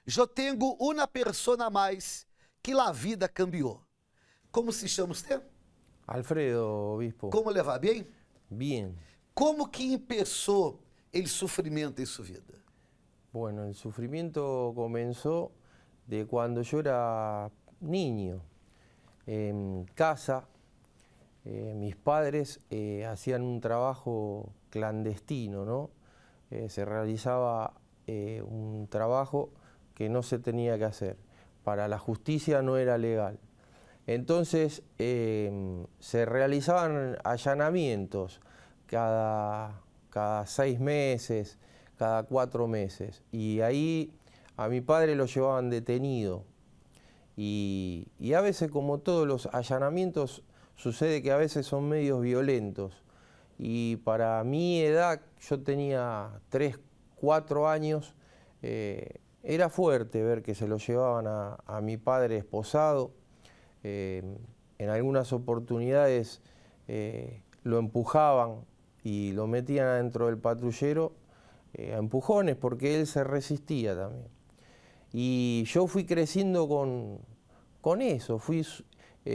Eu tenho uma pessoa a mais que a vida cambiou. Como se chama você? Alfredo, obispo. Como levar bem? Bien. Como que empezou o sofrimento em sua vida? Bueno, el sufrimiento comenzó de cuando yo era niño. En casa, mis padres hacían un trabajo clandestino, ¿no? Se realizaba un trabajo que no se tenía que hacer. Para la justicia no era legal. Entonces se realizaban allanamientos cada 6 meses, cada 4 meses. Y ahí a mi padre lo llevaban detenido. Y a veces, como todos los allanamientos, sucede que a veces son medios violentos. Y para mi edad, yo tenía 3, 4 años, era fuerte ver que se lo llevaban a mi padre esposado. En algunas oportunidades lo empujaban y lo metían adentro del patrullero a empujones porque él se resistía también. Y yo fui creciendo con eso, fui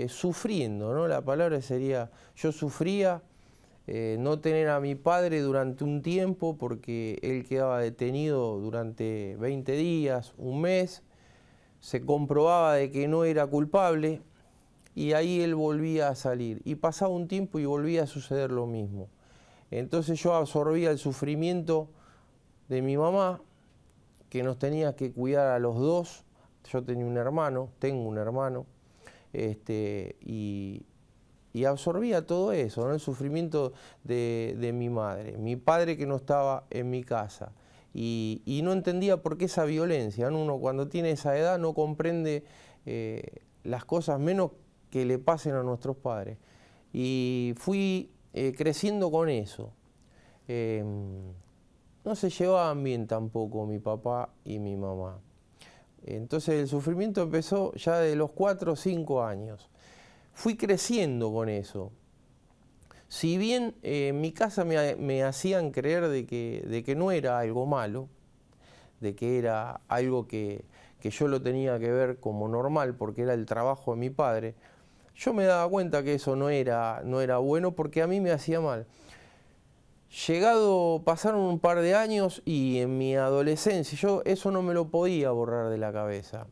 sufriendo, ¿no? La palabra sería, yo sufría no tener a mi padre durante un tiempo porque él quedaba detenido durante 20 días, un mes, se comprobaba de que no era culpable y ahí él volvía a salir. Y pasaba un tiempo y volvía a suceder lo mismo. Entonces yo absorbía el sufrimiento de mi mamá, que nos tenía que cuidar a los dos. Yo tenía un hermano, tengo un hermano, y absorbía todo eso, ¿no? El sufrimiento de mi madre, mi padre que no estaba en mi casa. Y no entendía por qué esa violencia, ¿no? Uno cuando tiene esa edad no comprende las cosas, menos que le pasen a nuestros padres. Y fui creciendo con eso. No se llevaban bien tampoco mi papá y mi mamá. Entonces el sufrimiento empezó ya de los 4 o 5 años. Fui creciendo con eso. Si bien en mi casa me hacían creer de que no era algo malo, de que era algo que yo lo tenía que ver como normal porque era el trabajo de mi padre, yo me daba cuenta que eso no era bueno porque a mí me hacía mal. Pasaron un par de años y en mi adolescencia yo eso no me lo podía borrar de la cabeza.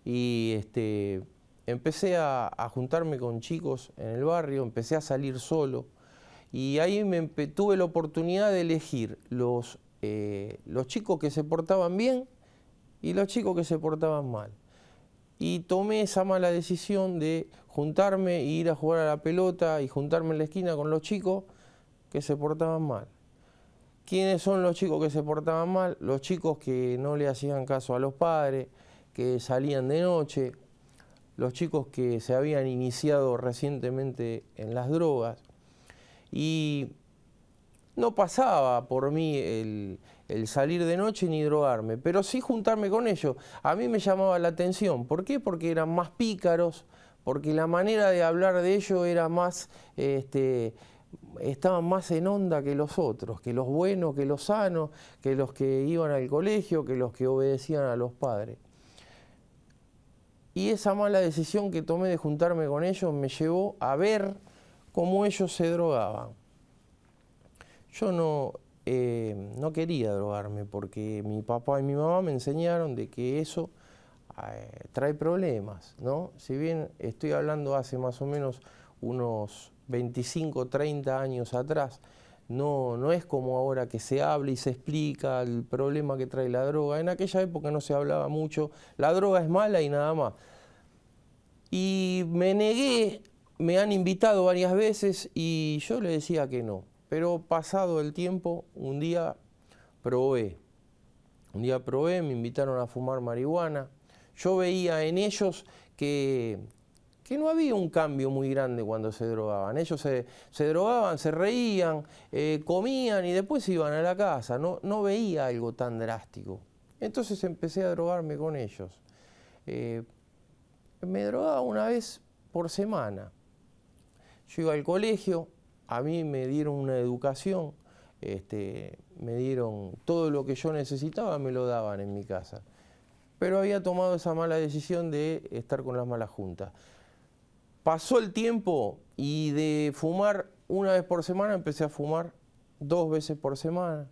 Y empecé a juntarme con chicos en el barrio, empecé a salir solo y ahí tuve la oportunidad de elegir los chicos que se portaban bien y los chicos que se portaban mal. Y tomé esa mala decisión de juntarme e ir a jugar a la pelota y juntarme en la esquina con los chicos que se portaban mal. ¿Quiénes son los chicos que se portaban mal? Los chicos que no le hacían caso a los padres, que salían de noche, los chicos que se habían iniciado recientemente en las drogas. Y no pasaba por mí el salir de noche ni drogarme, pero sí juntarme con ellos. A mí me llamaba la atención. ¿Por qué? Porque eran más pícaros, porque la manera de hablar de ellos era más, estaban más en onda que los otros, que los buenos, que los sanos, que los que iban al colegio, que los que obedecían a los padres. Y esa mala decisión que tomé de juntarme con ellos me llevó a ver cómo ellos se drogaban. Yo no quería drogarme porque mi papá y mi mamá me enseñaron de que eso trae problemas, ¿no? Si bien estoy hablando hace más o menos unos 25, 30 años atrás, no es como ahora que se habla y se explica el problema que trae la droga. En aquella época no se hablaba mucho, la droga es mala y nada más. Y me negué, me han invitado varias veces y yo le decía que no. Pero pasado el tiempo, un día probé, me invitaron a fumar marihuana. Yo veía en ellos que no había un cambio muy grande cuando se drogaban. Ellos se drogaban, se reían, comían y después se iban a la casa. No veía algo tan drástico. Entonces empecé a drogarme con ellos. Me drogaba una vez por semana. Yo iba al colegio, a mí me dieron una educación, me dieron todo lo que yo necesitaba, me lo daban en mi casa. pero había tomado esa mala decisión de estar con las malas juntas. Pasó el tiempo y de fumar una vez por semana empecé a fumar 2 veces por semana.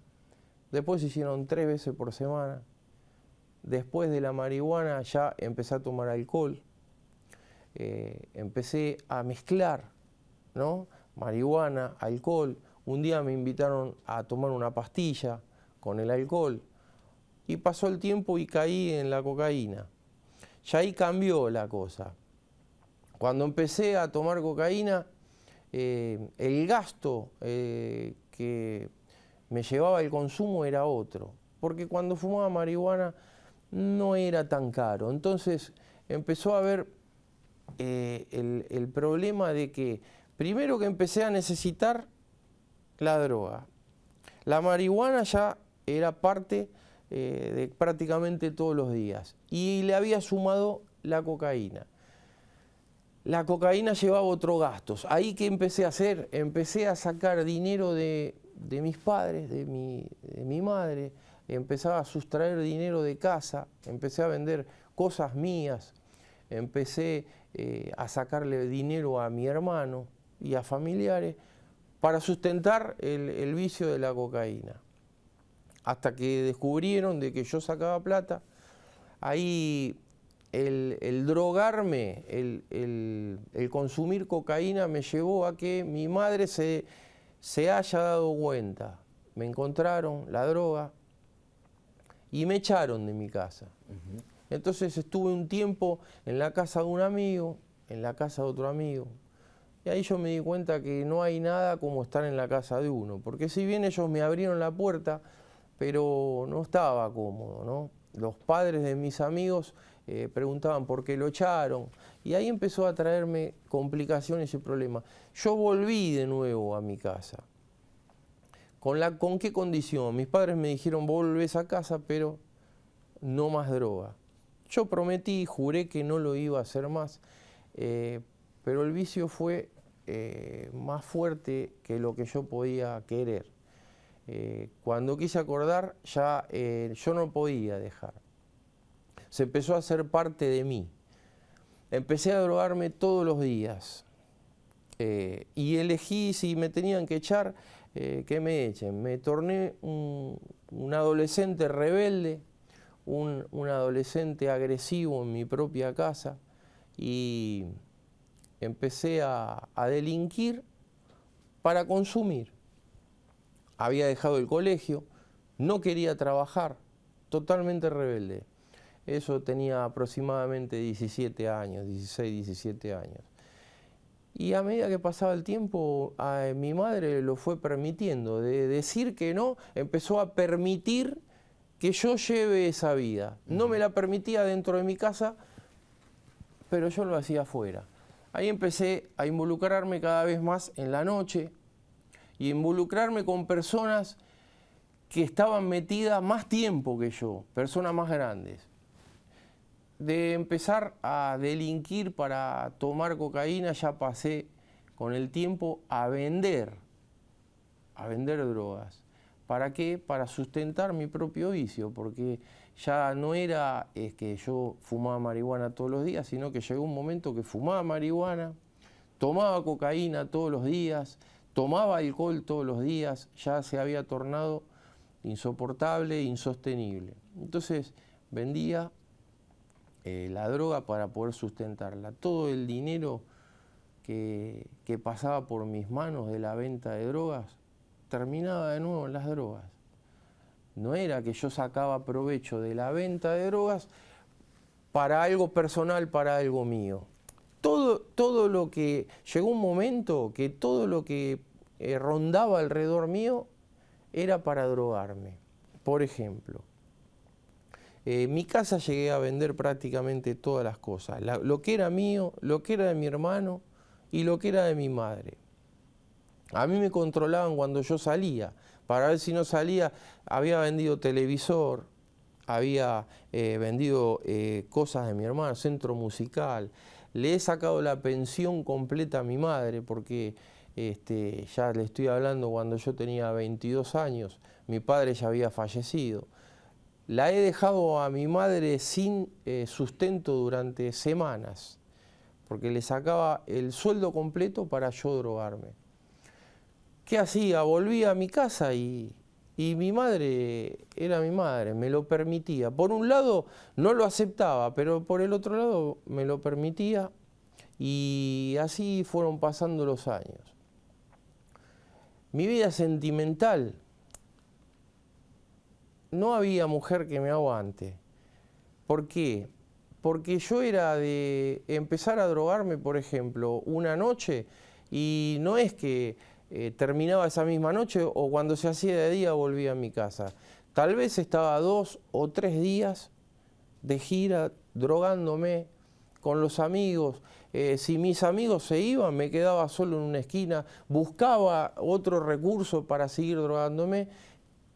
Después se hicieron 3 veces por semana. Después de la marihuana ya empecé a tomar alcohol. Empecé a mezclar, ¿no? Marihuana, alcohol. Un día me invitaron a tomar una pastilla con el alcohol. Y pasó el tiempo y caí en la cocaína. Ya ahí cambió la cosa. Cuando empecé a tomar cocaína, el gasto que me llevaba el consumo era otro. Porque cuando fumaba marihuana no era tan caro. Entonces empezó a haber el problema de que, primero que empecé a necesitar la droga. La marihuana ya era parte de prácticamente todos los días. Y le había sumado la cocaína. La cocaína llevaba otros gastos. Ahí, ¿qué empecé a hacer? Empecé a sacar dinero de mis padres, de mi madre. Empezaba a sustraer dinero de casa. Empecé a vender cosas mías. Empecé a sacarle dinero a mi hermano y a familiares para sustentar el vicio de la cocaína. Hasta que descubrieron de que yo sacaba plata. Ahí el drogarme, el consumir cocaína me llevó a que mi madre se haya dado cuenta. Me encontraron la droga y me echaron de mi casa. Entonces estuve un tiempo en la casa de un amigo, en la casa de otro amigo. Y ahí yo me di cuenta que no hay nada como estar en la casa de uno. Porque si bien ellos me abrieron la puerta, pero no estaba cómodo, ¿no? Los padres de mis amigos preguntaban por qué lo echaron. Y ahí empezó a traerme complicaciones y problemas. Yo volví de nuevo a mi casa. ¿Con qué condición? Mis padres me dijeron, vos volvés a casa, pero no más droga. Yo prometí, juré que no lo iba a hacer más, pero el vicio fue más fuerte que lo que yo podía querer. Cuando quise acordar, ya yo no podía dejar. Se empezó a hacer parte de mí. Empecé a drogarme todos los días. Y elegí, si me tenían que echar, que me echen. Me torné un adolescente rebelde, un adolescente agresivo en mi propia casa, y empecé a delinquir para consumir. Había dejado el colegio, no quería trabajar, totalmente rebelde. Eso tenía aproximadamente 17 años, 16, 17 años. Y a medida que pasaba el tiempo, mi madre lo fue permitiendo. De decir que no, empezó a permitir que yo lleve esa vida. No me la permitía dentro de mi casa, pero yo lo hacía afuera. Ahí empecé a involucrarme cada vez más en la noche y involucrarme con personas que estaban metidas más tiempo que yo, personas más grandes. De empezar a delinquir para tomar cocaína, ya pasé con el tiempo a vender drogas. ¿Para qué? Para sustentar mi propio vicio, porque ya no era que yo fumaba marihuana todos los días, sino que llegó un momento que fumaba marihuana, tomaba cocaína todos los días, tomaba alcohol todos los días, ya se había tornado insoportable, insostenible. Entonces vendía la droga para poder sustentarla. Todo el dinero que pasaba por mis manos de la venta de drogas terminaba de nuevo en las drogas. No era que yo sacaba provecho de la venta de drogas para algo personal, para algo mío. Todo lo que... Llegó un momento que todo lo que rondaba alrededor mío era para drogarme. Por ejemplo, en mi casa llegué a vender prácticamente todas las cosas. Lo que era mío, lo que era de mi hermano y lo que era de mi madre. A mí me controlaban cuando yo salía. Para ver si no salía, había vendido televisor, había vendido cosas de mi hermano, centro musical. Le he sacado la pensión completa a mi madre porque ya le estoy hablando cuando yo tenía 22 años. Mi padre ya había fallecido. la he dejado a mi madre sin sustento durante semanas, porque le sacaba el sueldo completo para yo drogarme. ¿Qué hacía? Volvía a mi casa y mi madre era mi madre, me lo permitía. Por un lado no lo aceptaba, pero por el otro lado me lo permitía y así fueron pasando los años. Mi vida sentimental, no había mujer que me aguante. ¿Por qué? Porque yo era de empezar a drogarme, por ejemplo, una noche y no es que terminaba esa misma noche o cuando se hacía de día volvía a mi casa. Tal vez estaba 2 o 3 días de gira drogándome con los amigos. Si mis amigos se iban, me quedaba solo en una esquina, buscaba otro recurso para seguir drogándome.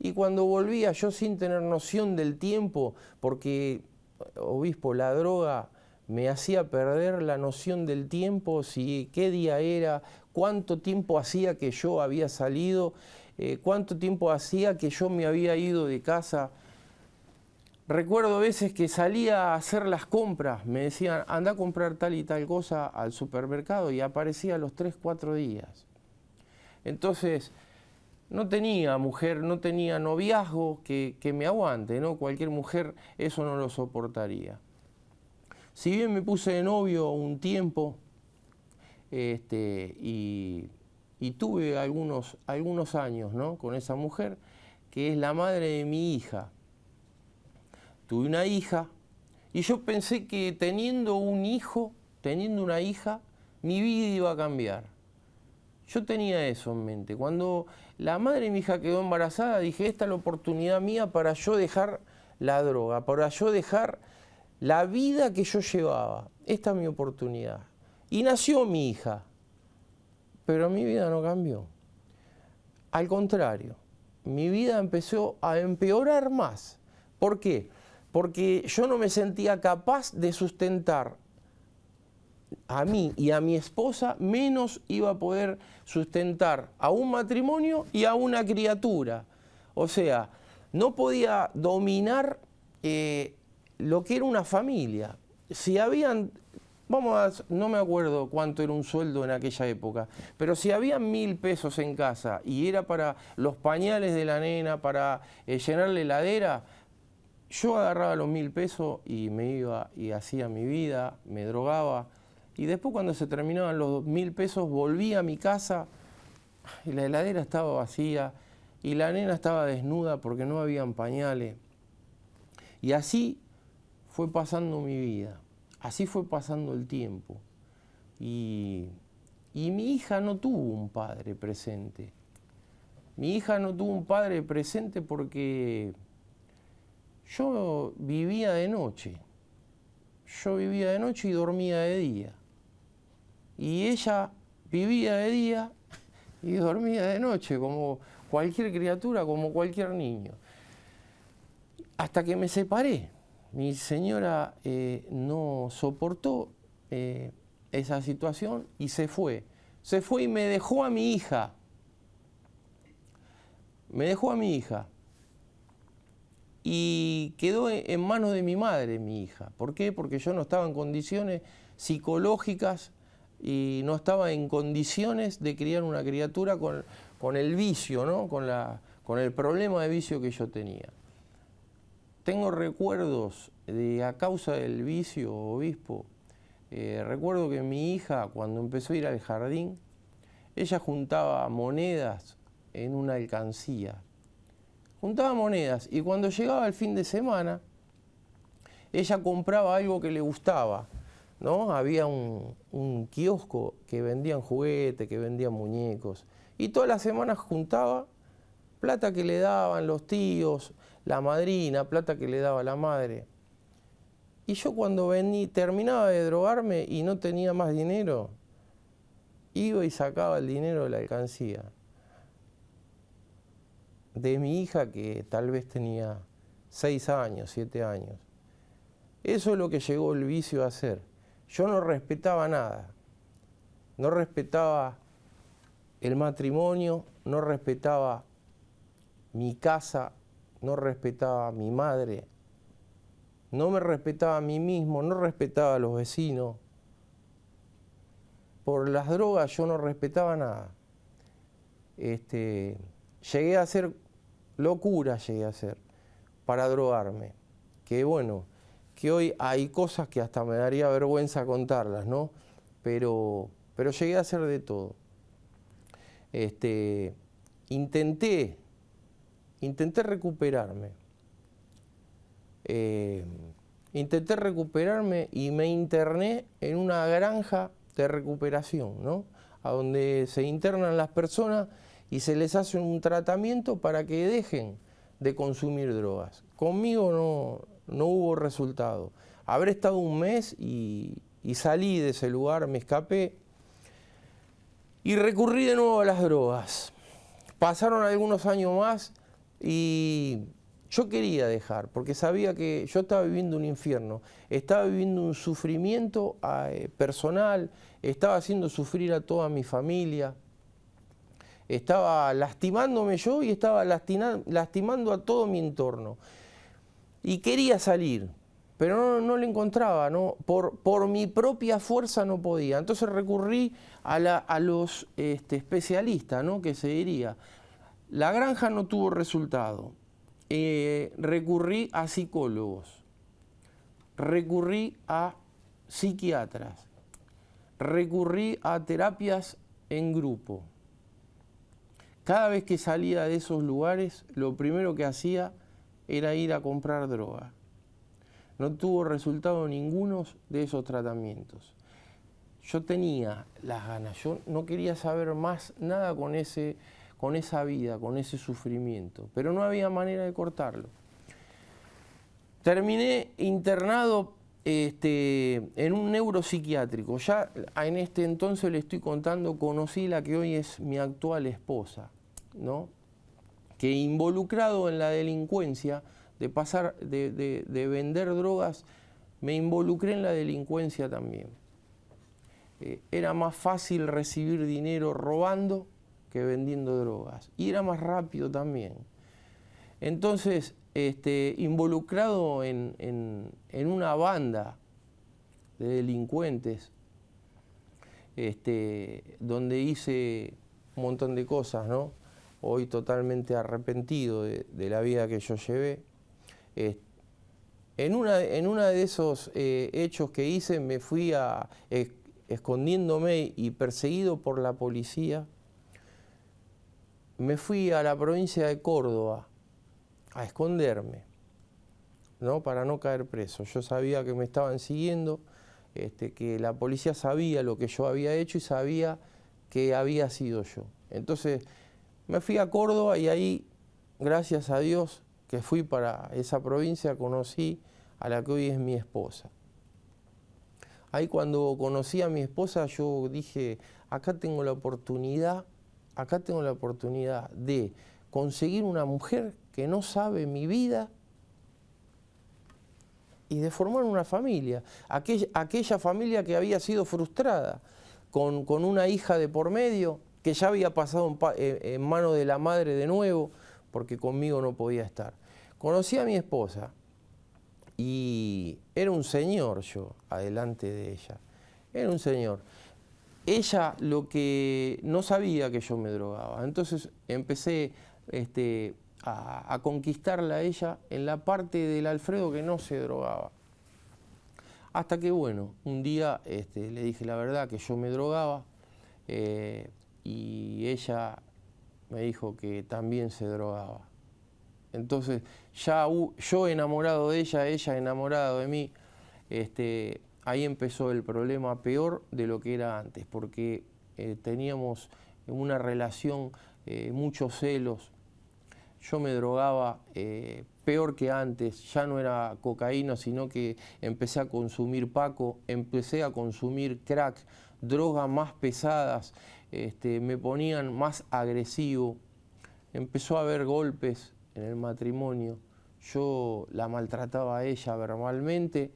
Y cuando volvía, yo sin tener noción del tiempo, porque, obispo, la droga me hacía perder la noción del tiempo, si qué día era, cuánto tiempo hacía que yo había salido, cuánto tiempo hacía que yo me había ido de casa. Recuerdo a veces que salía a hacer las compras, me decían, anda a comprar tal y tal cosa al supermercado y aparecía a los 3, 4 días. Entonces, no tenía mujer, no tenía noviazgo que me aguante, ¿no? Cualquier mujer eso no lo soportaría. Si bien me puse de novio un tiempo y tuve algunos años, ¿no? Con esa mujer, que es la madre de mi hija. Tuve una hija y yo pensé que teniendo un hijo, teniendo una hija, mi vida iba a cambiar. Yo tenía eso en mente. Cuando la madre de mi hija quedó embarazada, dije, esta es la oportunidad mía para yo dejar la droga, para yo dejar la vida que yo llevaba. Esta es mi oportunidad. Y nació mi hija, pero mi vida no cambió. Al contrario, mi vida empezó a empeorar más. ¿Por qué? Porque yo no me sentía capaz de sustentar a mí y a mi esposa, menos iba a poder sustentar a un matrimonio y a una criatura. O sea, no podía dominar lo que era una familia. Si habían, no me acuerdo cuánto era un sueldo en aquella época, pero si habían 1.000 pesos en casa y era para los pañales de la nena, para llenar la heladera, yo agarraba los 1.000 pesos y me iba y hacía mi vida, me drogaba. Y después cuando se terminaban los 1.000 pesos volvía a mi casa y la heladera estaba vacía y la nena estaba desnuda porque no habían pañales. Y así fue pasando mi vida, así fue pasando el tiempo. Y mi hija no tuvo un padre presente. Mi hija no tuvo un padre presente porque yo vivía de noche. Yo vivía de noche y dormía de día. Y ella vivía de día y dormía de noche, como cualquier criatura, como cualquier niño. Hasta que me separé. Mi señora no soportó esa situación y se fue. Se fue y me dejó a mi hija. Me dejó a mi hija. Y quedó en manos de mi madre, mi hija. ¿Por qué? Porque yo no estaba en condiciones psicológicas y no estaba en condiciones de criar una criatura con el vicio, ¿no? Con el problema de vicio que yo tenía. Tengo recuerdos a causa del vicio, obispo. Recuerdo que mi hija, cuando empezó a ir al jardín, ella juntaba monedas en una alcancía. Juntaba monedas y cuando llegaba el fin de semana, ella compraba algo que le gustaba, ¿no? Había un kiosco que vendían juguetes, que vendían muñecos. Y todas las semanas juntaba plata que le daban los tíos, la madrina, plata que le daba la madre. Y yo cuando terminaba de drogarme y no tenía más dinero, iba y sacaba el dinero de la alcancía. De mi hija que tal vez tenía 6 años, 7 años. Eso es lo que llegó el vicio a hacer. Yo no respetaba nada. No respetaba el matrimonio, no respetaba mi casa, no respetaba a mi madre, no me respetaba a mí mismo, no respetaba a los vecinos. Por las drogas yo no respetaba nada. Llegué a hacer locura, para drogarme. Que bueno, que hoy hay cosas que hasta me daría vergüenza contarlas, ¿no? Pero llegué a hacer de todo. Intenté recuperarme. Intenté recuperarme y me interné en una granja de recuperación, ¿no? A donde se internan las personas y se les hace un tratamiento para que dejen de consumir drogas. Conmigo no hubo resultado. Habré estado un mes y salí de ese lugar, me escapé y recurrí de nuevo a las drogas. Pasaron algunos años más y yo quería dejar, porque sabía que yo estaba viviendo un infierno, estaba viviendo un sufrimiento personal, estaba haciendo sufrir a toda mi familia, estaba lastimándome yo y estaba lastimando a todo mi entorno. Y quería salir, pero no le encontraba, ¿no? Por mi propia fuerza no podía. Entonces recurrí a los especialistas, ¿no? Que se diría. La granja no tuvo resultado. Recurrí a psicólogos, recurrí a psiquiatras, recurrí a terapias en grupo. Cada vez que salía de esos lugares, lo primero que hacía era ir a comprar droga. No tuvo resultado ninguno de esos tratamientos. Yo tenía las ganas, yo no quería saber más nada con esa vida, con ese sufrimiento, pero no había manera de cortarlo. Terminé internado en un neuropsiquiátrico. Ya en este entonces le estoy contando, conocí la que hoy es mi actual esposa, ¿no? Que involucrado en la delincuencia, de pasar de vender drogas, me involucré en la delincuencia también. Era más fácil recibir dinero robando que vendiendo drogas. Y era más rápido también. Entonces, involucrado en una banda de delincuentes, donde hice un montón de cosas, ¿no? Hoy totalmente arrepentido de la vida que yo llevé. En una de esos hechos que hice, me fui escondiéndome y perseguido por la policía, me fui a la provincia de Córdoba a esconderme, ¿no? Para no caer preso. Yo sabía que me estaban siguiendo, que la policía sabía lo que yo había hecho y sabía que había sido yo. Entonces me fui a Córdoba y ahí, gracias a Dios, que fui para esa provincia, conocí a la que hoy es mi esposa. Ahí cuando conocí a mi esposa yo dije, acá tengo la oportunidad de conseguir una mujer que no sabe mi vida y de formar una familia. Aquella familia que había sido frustrada, con una hija de por medio, que ya había pasado en manos de la madre de nuevo, porque conmigo no podía estar. Conocí a mi esposa y era un señor yo, adelante de ella. Era un señor. Ella lo que no sabía que yo me drogaba. Entonces empecé a conquistarla a ella en la parte del Alfredo que no se drogaba. Hasta que, bueno, un día le dije la verdad que yo me drogaba y ella me dijo que también se drogaba. Entonces, ya yo enamorado de ella enamorado de mí, ahí empezó el problema peor de lo que era antes, porque teníamos una relación, muchos celos. Yo me drogaba peor que antes, ya no era cocaína, sino que empecé a consumir paco, empecé a consumir crack, drogas más pesadas, me ponían más agresivo, empezó a haber golpes en el matrimonio, yo la maltrataba a ella verbalmente,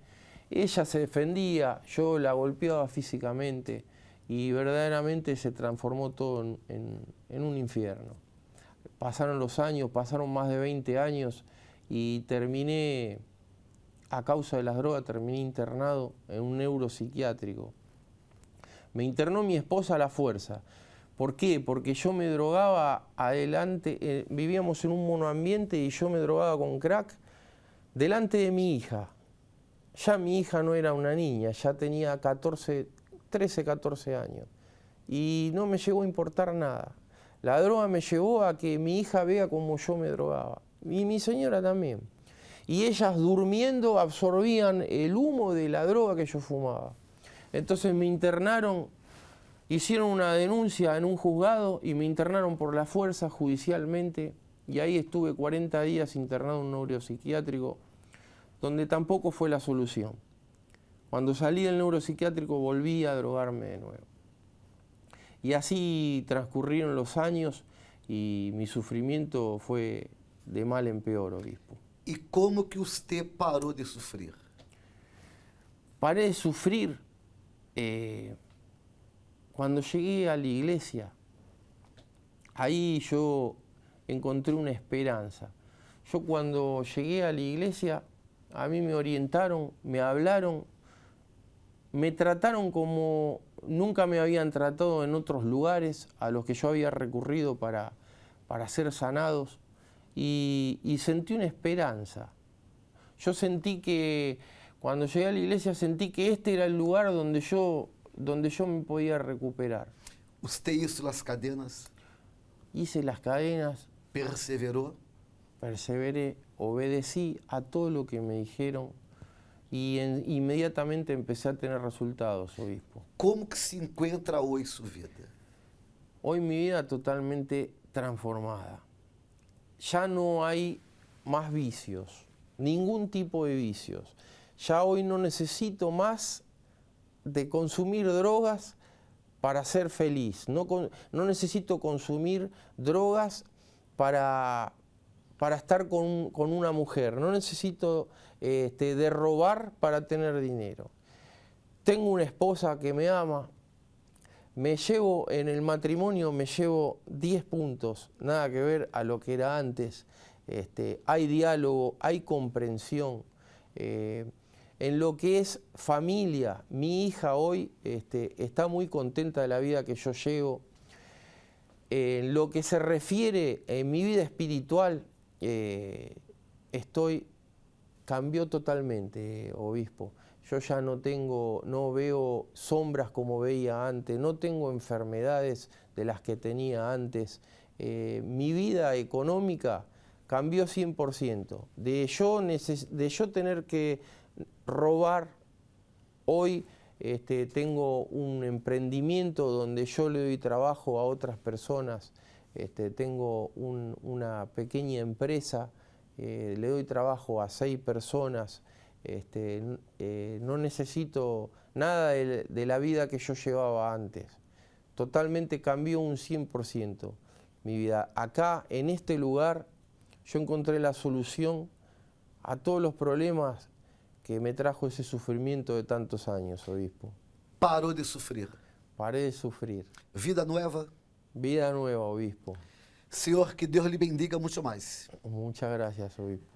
ella se defendía, yo la golpeaba físicamente y verdaderamente se transformó todo en un infierno. pasaron los años, pasaron más de 20 años y terminé, a causa de las drogas, terminé internado en un neuropsiquiátrico. Me internó mi esposa a la fuerza. ¿Por qué? Porque yo me drogaba adelante, vivíamos en un monoambiente y yo me drogaba con crack delante de mi hija. Ya mi hija no era una niña, ya tenía 13, 14 años. Y no me llegó a importar nada. La droga me llevó a que mi hija vea cómo yo me drogaba. Y mi señora también. Y ellas durmiendo absorbían el humo de la droga que yo fumaba. Entonces me internaron, hicieron una denuncia en un juzgado y me internaron por la fuerza judicialmente. Y ahí estuve 40 días internado en un neuropsiquiátrico, donde tampoco fue la solución. Cuando salí del neuropsiquiátrico volví a drogarme de nuevo. Y así transcurrieron los años y mi sufrimiento fue de mal en peor, obispo. E como que usted parou de sofrer? Paré de sufrir cuando llegué a la iglesia. Ahí yo encontré una esperanza. Yo cuando llegué a la iglesia, a mí me orientaron, me hablaron, me trataron como nunca me habían tratado en otros lugares a los que yo había recurrido para ser sanados y sentí una esperanza. Yo sentí que, cuando llegué a la iglesia, sentí que este era el lugar donde yo me podía recuperar. Usted hizo las cadenas, Hice las cadenas, perseverou, perseveré, obedecí a todo lo que me dijeron y inmediatamente empecé a tener resultados, obispo. como que se encuentra hoje sua vida? Hoy mi vida totalmente transformada. Ya no hay más vicios, ningún tipo de vicios. Ya hoy no necesito más de consumir drogas para ser feliz. No necesito consumir drogas para estar con una mujer. No necesito de robar para tener dinero. Tengo una esposa que me ama. Me llevo en el matrimonio, me llevo 10 puntos, nada que ver a lo que era antes. Hay diálogo, hay comprensión. En lo que es familia, mi hija hoy está muy contenta de la vida que yo llevo. En lo que se refiere en mi vida espiritual, cambió totalmente, obispo. Yo ya no veo sombras como veía antes, no tengo enfermedades de las que tenía antes. Mi vida económica cambió 100%. De yo tener que robar, hoy tengo un emprendimiento donde yo le doy trabajo a otras personas. Tengo una pequeña empresa, le doy trabajo a 6 personas. No necesito nada de la vida que yo llevaba antes. Totalmente cambió un 100% mi vida. Acá, en este lugar, yo encontré la solución a todos los problemas que me trajo ese sufrimiento de tantos años, obispo. Parou de sofrer. Paré de sufrir. Vida nueva. Vida nueva, obispo. Senhor, que Deus lhe bendiga muito mais. Muchas gracias, obispo.